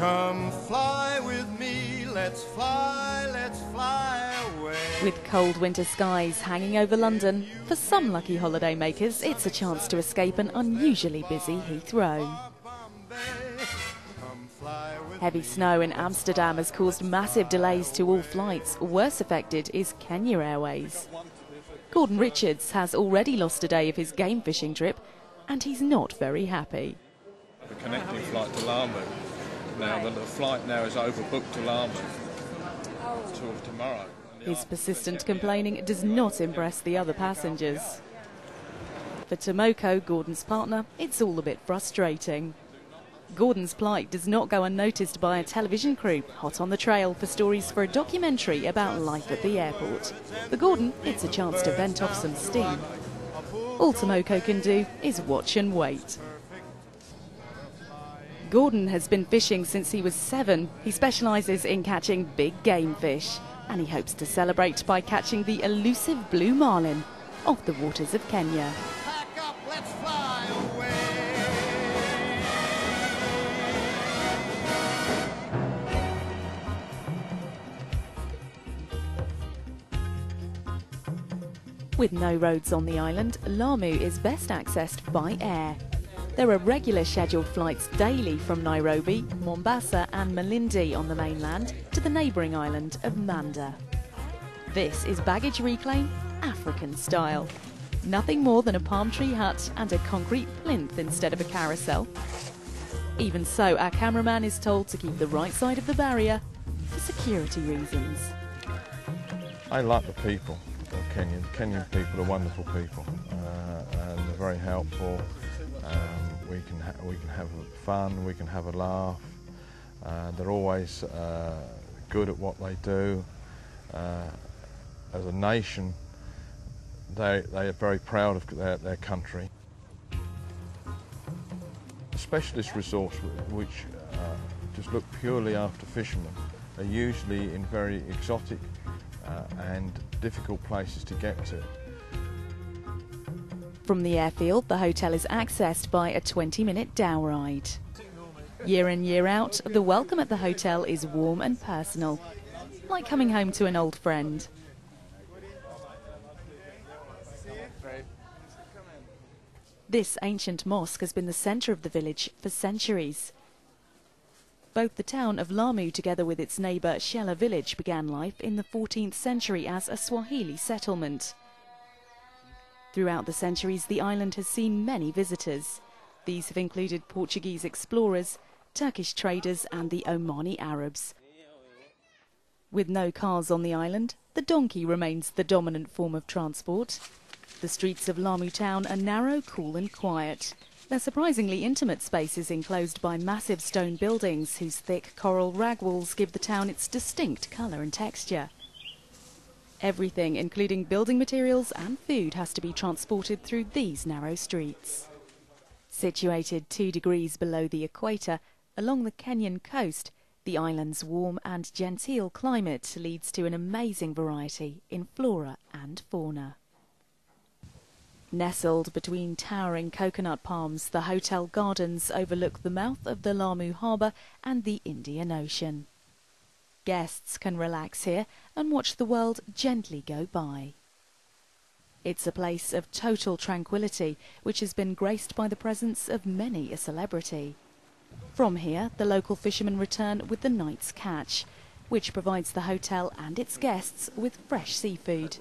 Come fly with me, let's fly away. With cold winter skies hanging over London, for some lucky holiday makers, it's a chance to escape an unusually busy Heathrow. Heavy snow in Amsterdam has caused massive delays to all flights. Worse affected is Kenya Airways. Gordon Richards has already lost a day of his game fishing trip, and he's not very happy. The connecting flight to Lamu. Now the flight now is overbooked to Lamu till tomorrow. His persistent complaining does not impress the other passengers. For Tomoko, Gordon's partner, it's all a bit frustrating. Gordon's plight does not go unnoticed by a television crew hot on the trail for stories for a documentary about life at the airport. For Gordon, it's a chance to vent off some steam. All Tomoko can do is watch and wait. Gordon has been fishing since he was 7. He specialises in catching big game fish, and he hopes to celebrate by catching the elusive Blue Marlin off the waters of Kenya. Pack up, let's fly away. With no roads on the island, Lamu is best accessed by air. There are regular scheduled flights daily from Nairobi, Mombasa and Malindi on the mainland to the neighbouring island of Manda. This is baggage reclaim, African style. Nothing more than a palm tree hut and a concrete plinth instead of a carousel. Even so, our cameraman is told to keep the right side of the barrier for security reasons. I like the people of Kenya. The Kenyan people are wonderful people, and they're very helpful. We can have fun, we can have a laugh. They're always good at what they do. As a nation, they are very proud of their country. The specialist resorts, which just look purely after fishermen, are usually in very exotic and difficult places to get to. From the airfield, the hotel is accessed by a 20-minute dhow ride. Year in, year out, the welcome at the hotel is warm and personal, like coming home to an old friend. This ancient mosque has been the centre of the village for centuries. Both the town of Lamu, together with its neighbour Shela village, began life in the 14th century as a Swahili settlement. Throughout the centuries, the island has seen many visitors. These have included Portuguese explorers, Turkish traders and the Omani Arabs. With no cars on the island, the donkey remains the dominant form of transport. The streets of Lamu town are narrow, cool and quiet. They're surprisingly intimate spaces enclosed by massive stone buildings whose thick coral rag walls give the town its distinct colour and texture. Everything, including building materials and food, has to be transported through these narrow streets. Situated 2 degrees below the equator, along the Kenyan coast, the island's warm and genteel climate leads to an amazing variety in flora and fauna. Nestled between towering coconut palms, the hotel gardens overlook the mouth of the Lamu harbour and the Indian Ocean. Guests can relax here and watch the world gently go by. It's a place of total tranquility, which has been graced by the presence of many a celebrity. From here, the local fishermen return with the night's catch, which provides the hotel and its guests with fresh seafood.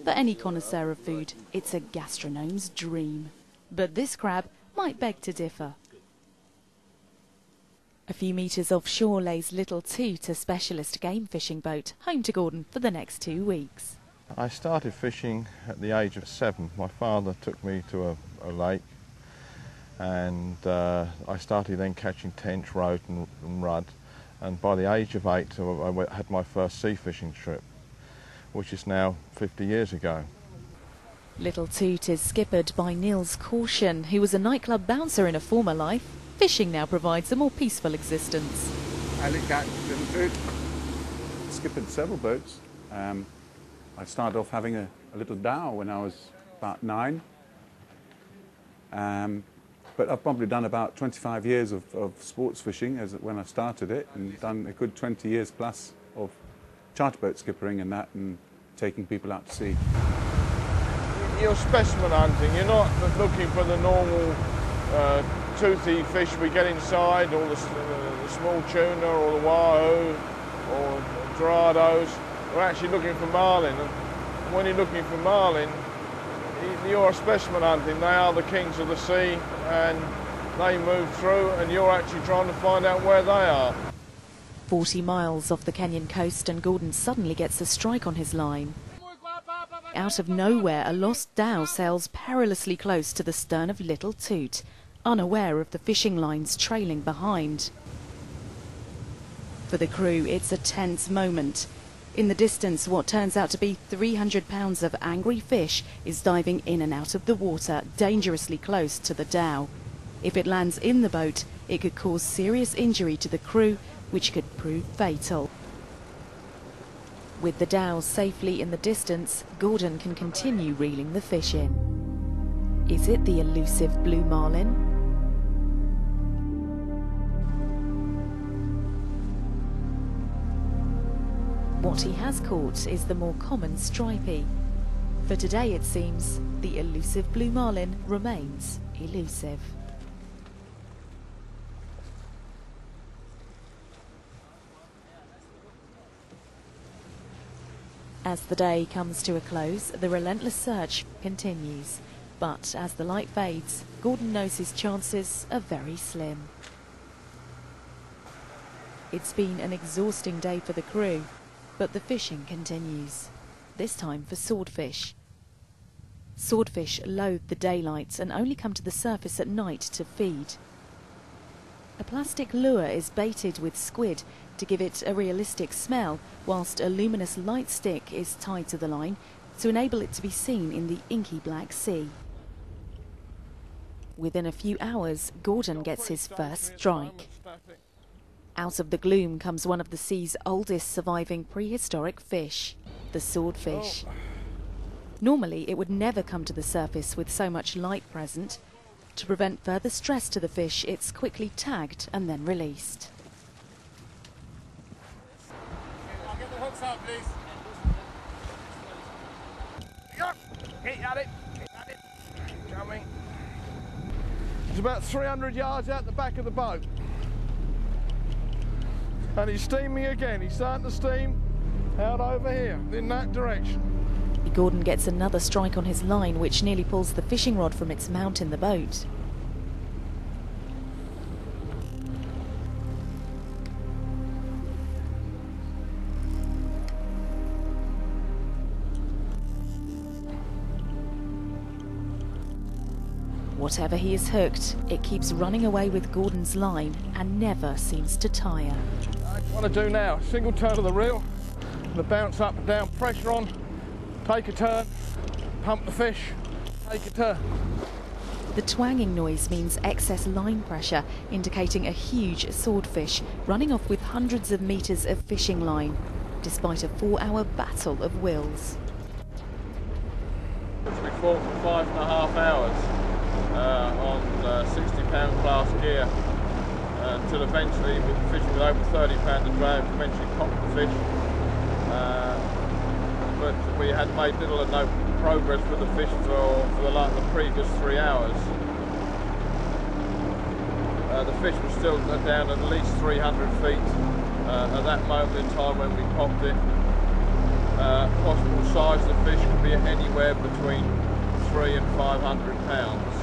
For any connoisseur of food, it's a gastronome's dream. But this crab might beg to differ. A few metres offshore lays Little Toot, a specialist game fishing boat, home to Gordon for the next 2 weeks. I started fishing at the age of 7. My father took me to a lake, and I started then catching tench, roach and rudd, and by the age of 8 I had my first sea fishing trip, which is now 50 years ago. Little Toot is skippered by Niels Caution, who was a nightclub bouncer in a former life. Fishing now provides a more peaceful existence. I look at Little Toot, skippered several boats. I started off having a little dhow when I was about 9. But I've probably done about 25 years of sports fishing when I started it, and done a good 20 years plus of charter boat skippering and that, and taking people out to sea. You're specimen hunting. You're not looking for the normal toothy fish we get inside, or the small tuna, or the wahoo, or dorados. We're actually looking for marlin. And when you're looking for marlin, you're specimen hunting. They are the kings of the sea, and they move through, and you're actually trying to find out where they are. 40 miles off the Kenyan coast, and Gordon suddenly gets a strike on his line. Out of nowhere, a lost dhow sails perilously close to the stern of Little Toot, unaware of the fishing lines trailing behind. For the crew, it's a tense moment. In the distance, what turns out to be 300 pounds of angry fish is diving in and out of the water, dangerously close to the dhow. If it lands in the boat, it could cause serious injury to the crew, which could prove fatal. With the dhow safely in the distance, Gordon can continue reeling the fish in. Is it the elusive Blue Marlin? What he has caught is the more common stripey. For today, it seems, the elusive Blue Marlin remains elusive. As the day comes to a close, the relentless search continues. But as the light fades, Gordon knows his chances are very slim. It's been an exhausting day for the crew, but the fishing continues, this time for swordfish. Swordfish loathe the daylight and only come to the surface at night to feed. A plastic lure is baited with squid to give it a realistic smell, whilst a luminous light stick is tied to the line to enable it to be seen in the inky black sea. Within a few hours, Gordon gets his first strike. Out of the gloom comes one of the sea's oldest surviving prehistoric fish, the swordfish. Normally, it would never come to the surface with so much light present. To prevent further stress to the fish, it's quickly tagged and then released. I'll get the hooks out, please. Get at it. Get at it. Coming. It's about 300 yards out the back of the boat. And he's steaming again. He's starting to steam out over here, in that direction. Gordon gets another strike on his line, which nearly pulls the fishing rod from its mount in the boat. Whatever he is hooked, it keeps running away with Gordon's line and never seems to tire. What I do now, single turn of the reel, the bounce up and down, pressure on, take a turn, pump the fish, take a turn. The twanging noise means excess line pressure, indicating a huge swordfish running off with hundreds of metres of fishing line, despite a 4-hour battle of wills. We fought for 5.5 hours on 60-pound class gear, until eventually, with fishing with over 30 pound a drag, eventually popped the fish. But we had made little or no progress with the fish for the previous 3 hours. The fish was still down at least 300 feet at that moment in time when we popped it. Possible size of the fish could be anywhere between 300 and 500 pounds.